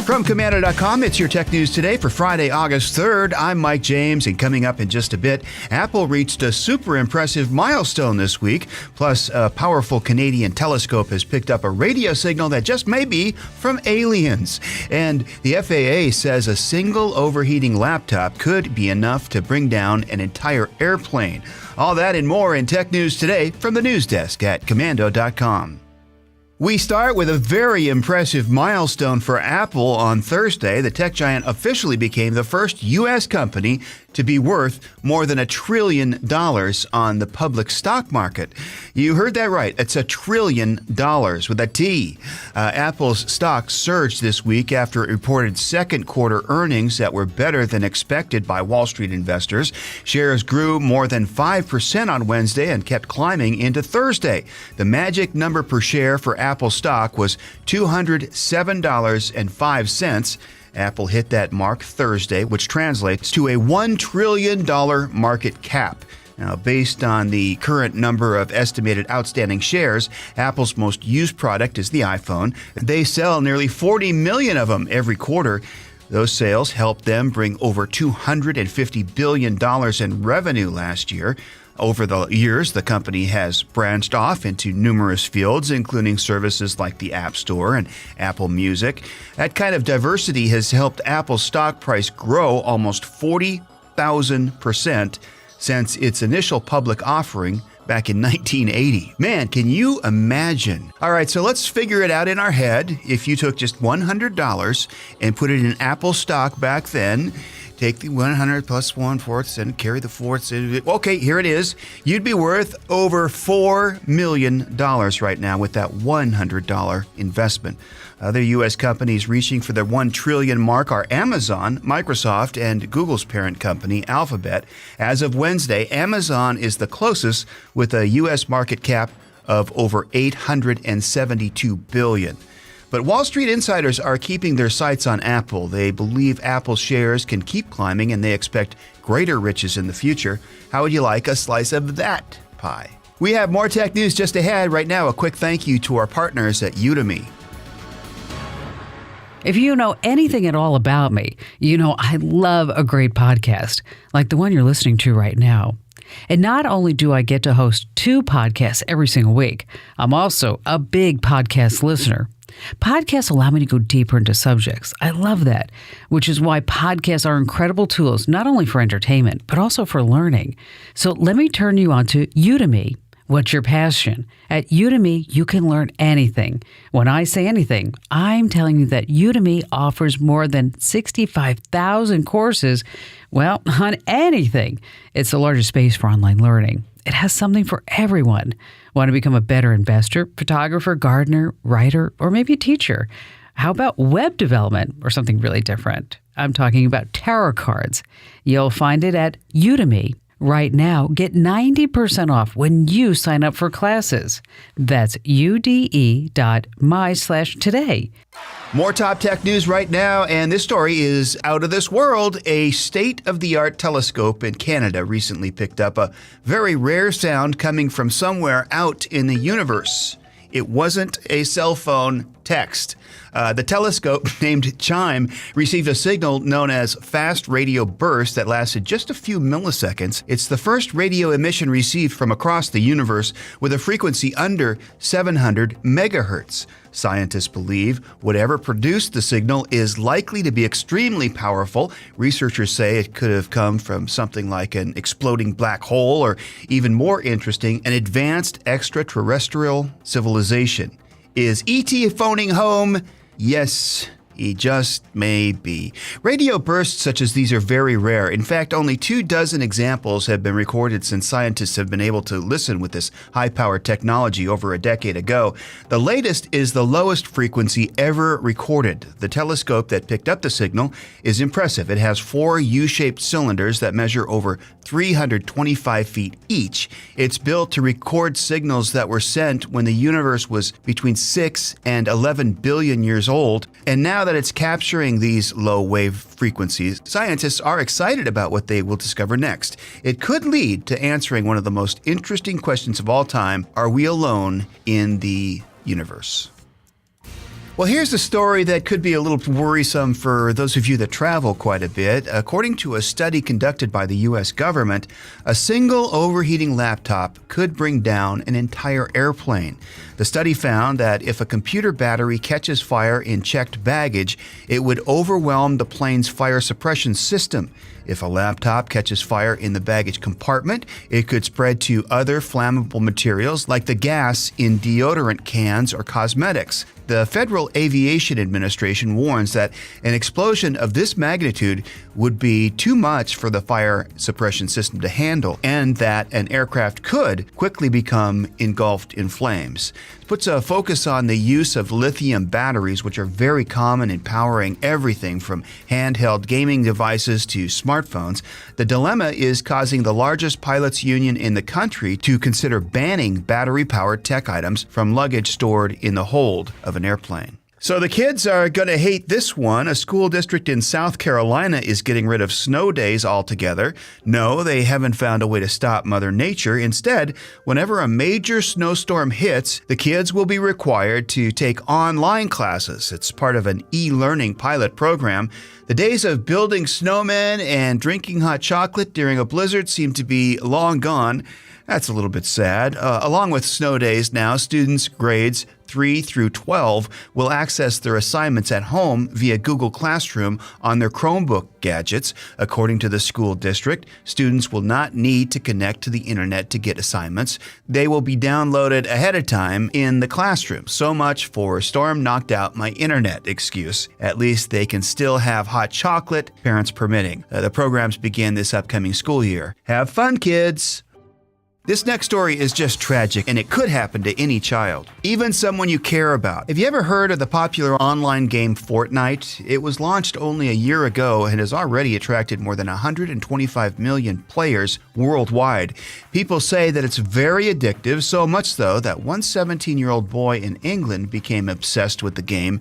From Commando.com, it's your tech news today for Friday, August 3rd. I'm Mike James, and coming up in just a bit, Apple reached a super impressive milestone this week. Plus, a powerful Canadian telescope has picked up a radio signal that just may be from aliens. And the FAA says a single overheating laptop could be enough to bring down an entire airplane. All that and more in tech news today from the news desk at Commando.com. We start with a very impressive milestone for Apple on Thursday. The tech giant officially became the first U.S. company to be worth more than $1 trillion on the public stock market. You heard that right. It's $1 trillion with a T. Apple's stock surged this week after it reported second quarter earnings that were better than expected by Wall Street investors. Shares grew more than 5% on Wednesday and kept climbing into Thursday. The magic number per share for Apple stock was $207.05. Apple hit that mark Thursday, which translates to a $1 trillion market cap. Now, based on the current number of estimated outstanding shares, Apple's most used product is the iPhone. They sell nearly 40 million of them every quarter. Those sales helped them bring over $250 billion in revenue last year. Over the years, the company has branched off into numerous fields, including services like the App Store and Apple Music. That kind of diversity has helped Apple's stock price grow almost 40,000% since its initial public offering back in 1980. Man, can you imagine? All right, so let's figure it out in our head. If you took just $100 and put it in Apple stock back then, take the 100 plus 1/4 and carry the fourth. Okay, here it is. You'd be worth over $4 million right now with that $100 investment. Other U.S. companies reaching for the $1 trillion mark are Amazon, Microsoft, and Google's parent company, Alphabet. As of Wednesday, Amazon is the closest with a U.S. market cap of over $872 billion. But Wall Street insiders are keeping their sights on Apple. They believe Apple shares can keep climbing and they expect greater riches in the future. How would you like a slice of that pie? We have more tech news just ahead. Right now, a quick thank you to our partners at Udemy. If you know anything at all about me, you know I love a great podcast, like the one you're listening to right now. And not only do I get to host 2 podcasts every single week, I'm also a big podcast listener. Podcasts allow me to go deeper into subjects. I love that, which is why podcasts are incredible tools, not only for entertainment, but also for learning. So let me turn you on to Udemy. What's your passion? At Udemy, you can learn anything. When I say anything, I'm telling you that Udemy offers more than 65,000 courses, well, on anything. It's the largest space for online learning. It has something for everyone. Want to become a better investor, photographer, gardener, writer, or maybe a teacher? How about web development or something really different? I'm talking about tarot cards. You'll find it at Udemy. Right now, get 90% off when you sign up for classes. That's ude.my/today. More top tech news right now, and this story is out of this world. A state-of-the-art telescope in Canada recently picked up a very rare sound coming from somewhere out in the universe. It wasn't a cell phone text. The telescope, named Chime, received a signal known as fast radio burst that lasted just a few milliseconds. It's the first radio emission received from across the universe with a frequency under 700 megahertz. Scientists believe whatever produced the signal is likely to be extremely powerful. Researchers say it could have come from something like an exploding black hole, or even more interesting, an advanced extraterrestrial civilization. Is E.T. phoning home? Yes, he just may be. Radio bursts such as these are very rare. In fact, only 24 examples have been recorded since scientists have been able to listen with this high-powered technology over a decade ago. The latest is the lowest frequency ever recorded. The telescope that picked up the signal is impressive. It has 4 U-shaped cylinders that measure over 325 feet each. It's built to record signals that were sent when the universe was between 6 and 11 billion years old. And now that it's capturing these low-wave frequencies, scientists are excited about what they will discover next. It could lead to answering one of the most interesting questions of all time: are we alone in the universe? Well, here's a story that could be a little worrisome for those of you that travel quite a bit. According to a study conducted by the U.S. government, a single overheating laptop could bring down an entire airplane. The study found that if a computer battery catches fire in checked baggage, it would overwhelm the plane's fire suppression system. If a laptop catches fire in the baggage compartment, it could spread to other flammable materials like the gas in deodorant cans or cosmetics. The Federal Aviation Administration warns that an explosion of this magnitude would be too much for the fire suppression system to handle, and that an aircraft could quickly become engulfed in flames. It puts a focus on the use of lithium batteries, which are very common in powering everything from handheld gaming devices to smartphones. The dilemma is causing the largest pilots' union in the country to consider banning battery-powered tech items from luggage stored in the hold of an airplane. So the kids are going to hate this one. A school district in South Carolina is getting rid of snow days altogether. No, they haven't found a way to stop Mother Nature. Instead, whenever a major snowstorm hits, the kids will be required to take online classes. It's part of an e-learning pilot program. The days of building snowmen and drinking hot chocolate during a blizzard seem to be long gone. That's a little bit sad. Along with snow days now, students grades 3 through 12 will access their assignments at home via Google Classroom on their Chromebook gadgets. According to the school district, students will not need to connect to the internet to get assignments. They will be downloaded ahead of time in the classroom. So much for storm knocked out my internet excuse. At least they can still have hot chocolate, parents permitting. The programs begin this upcoming school year. Have fun, kids! This next story is just tragic, and it could happen to any child, even someone you care about. Have you ever heard of the popular online game Fortnite? It was launched only a year ago and has already attracted more than 125 million players worldwide. People say that it's very addictive, so much so that one 17-year-old boy in England became obsessed with the game,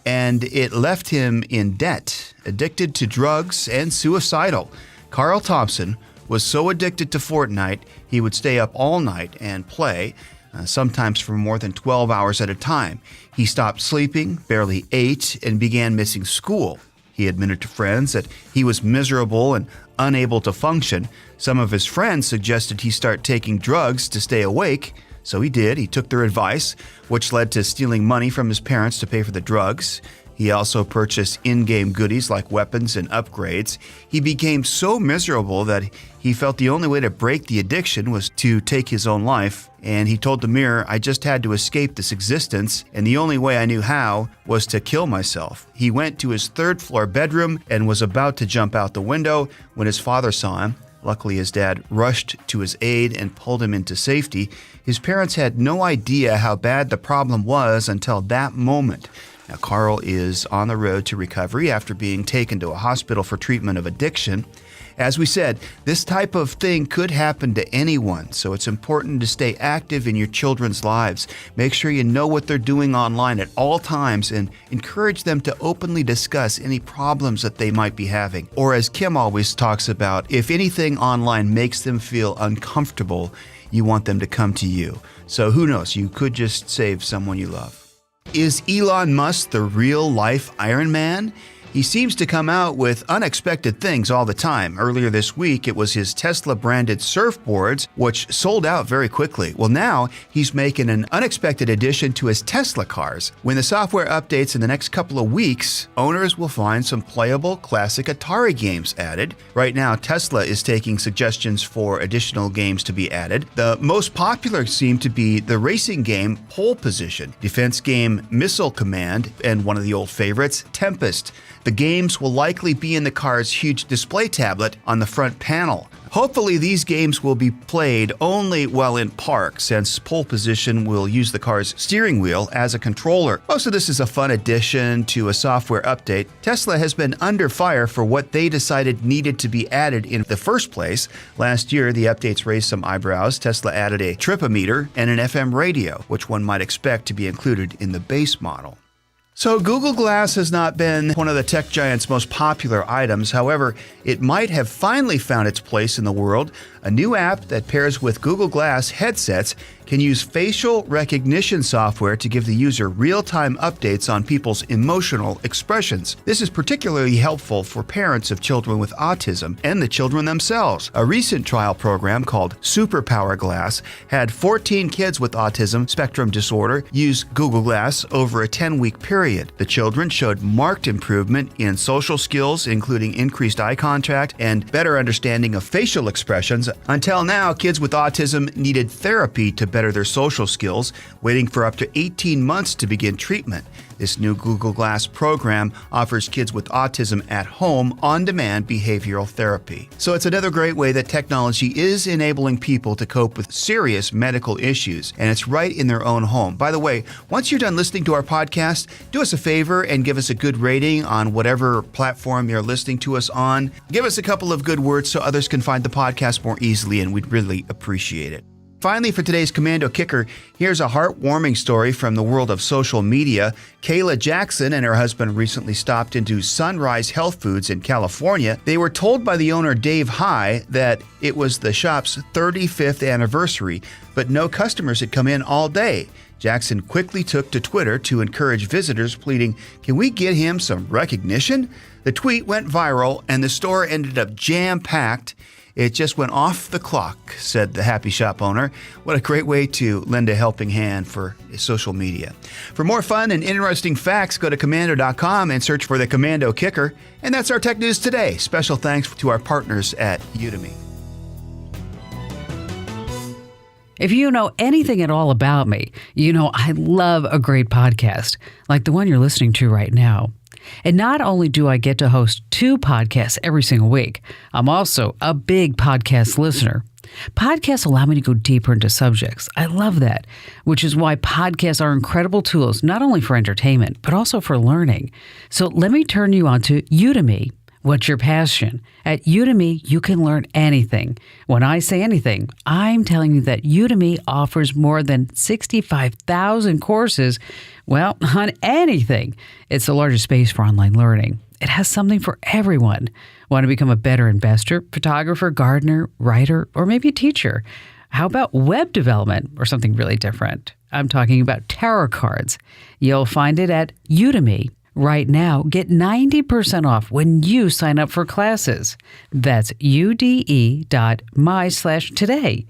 and it left him in debt, addicted to drugs, and suicidal. Carl Thompson was so addicted to Fortnite, he would stay up all night and play, sometimes for more than 12 hours at a time. He stopped sleeping, barely ate, and began missing school. He admitted to friends that he was miserable and unable to function. Some of his friends suggested he start taking drugs to stay awake, so he did. He took their advice, which led to stealing money from his parents to pay for the drugs. He also purchased in-game goodies like weapons and upgrades. He became so miserable that he felt the only way to break the addiction was to take his own life. And he told the Mirror, "I just had to escape this existence, and the only way I knew how was to kill myself." He went to his third-floor bedroom and was about to jump out the window when his father saw him. Luckily, his dad rushed to his aid and pulled him into safety. His parents had no idea how bad the problem was until that moment. Now, Carl is on the road to recovery after being taken to a hospital for treatment of addiction. As we said, this type of thing could happen to anyone, so it's important to stay active in your children's lives. Make sure you know what they're doing online at all times and encourage them to openly discuss any problems that they might be having. Or as Kim always talks about, if anything online makes them feel uncomfortable, you want them to come to you. So who knows, you could just save someone you love. Is Elon Musk the real-life Iron Man? He seems to come out with unexpected things all the time. Earlier this week, it was his Tesla-branded surfboards, which sold out very quickly. Well, now he's making an unexpected addition to his Tesla cars. When the software updates in the next couple of weeks, owners will find some playable classic Atari games added. Right now, Tesla is taking suggestions for additional games to be added. The most popular seem to be the racing game Pole Position, defense game Missile Command, and one of the old favorites, Tempest. The games will likely be in the car's huge display tablet on the front panel. Hopefully these games will be played only while in park, since Pole Position will use the car's steering wheel as a controller. Most of this is a fun addition to a software update. Tesla has been under fire for what they decided needed to be added in the first place. Last year, the updates raised some eyebrows. Tesla added a tripometer and an FM radio, which one might expect to be included in the base model. So Google Glass has not been one of the tech giant's most popular items. However, it might have finally found its place in the world. A new app that pairs with Google Glass headsets can use facial recognition software to give the user real-time updates on people's emotional expressions. This is particularly helpful for parents of children with autism and the children themselves. A recent trial program called Superpower Glass had 14 kids with autism spectrum disorder use Google Glass over a 10-week period. The children showed marked improvement in social skills, including increased eye contact and better understanding of facial expressions. Until now, kids with autism needed therapy to better their social skills, waiting for up to 18 months to begin treatment. This new Google Glass program offers kids with autism at home on-demand behavioral therapy. So it's another great way that technology is enabling people to cope with serious medical issues, and it's right in their own home. By the way, once you're done listening to our podcast, do us a favor and give us a good rating on whatever platform you're listening to us on. Give us a couple of good words so others can find the podcast more easily, and we'd really appreciate it. Finally, for today's Commando Kicker, here's a heartwarming story from the world of social media. Kayla Jackson and her husband recently stopped into Sunrise Health Foods in California. They were told by the owner, Dave High, that it was the shop's 35th anniversary, but no customers had come in all day. Jackson quickly took to Twitter to encourage visitors, pleading, "Can we get him some recognition?" The tweet went viral, and the store ended up jam-packed. It just went off the clock, said the Happy Shop owner. What a great way to lend a helping hand for social media. For more fun and interesting facts, go to Commando.com and search for the Commando Kicker. And that's our Tech News today. Special thanks to our partners at Udemy. If you know anything at all about me, you know I love a great podcast, like the one you're listening to right now. And not only do I get to host 2 podcasts every single week, I'm also a big podcast listener. Podcasts allow me to go deeper into subjects. I love that, which is why podcasts are incredible tools, not only for entertainment, but also for learning. So let me turn you on to Udemy. What's your passion? At Udemy, you can learn anything. When I say anything, I'm telling you that Udemy offers more than 65,000 courses, well, on anything. It's the largest space for online learning. It has something for everyone. Want to become a better investor, photographer, gardener, writer, or maybe a teacher? How about web development or something really different? I'm talking about tarot cards. You'll find it at Udemy. Right now, get 90% off when you sign up for classes. That's ude.my/today.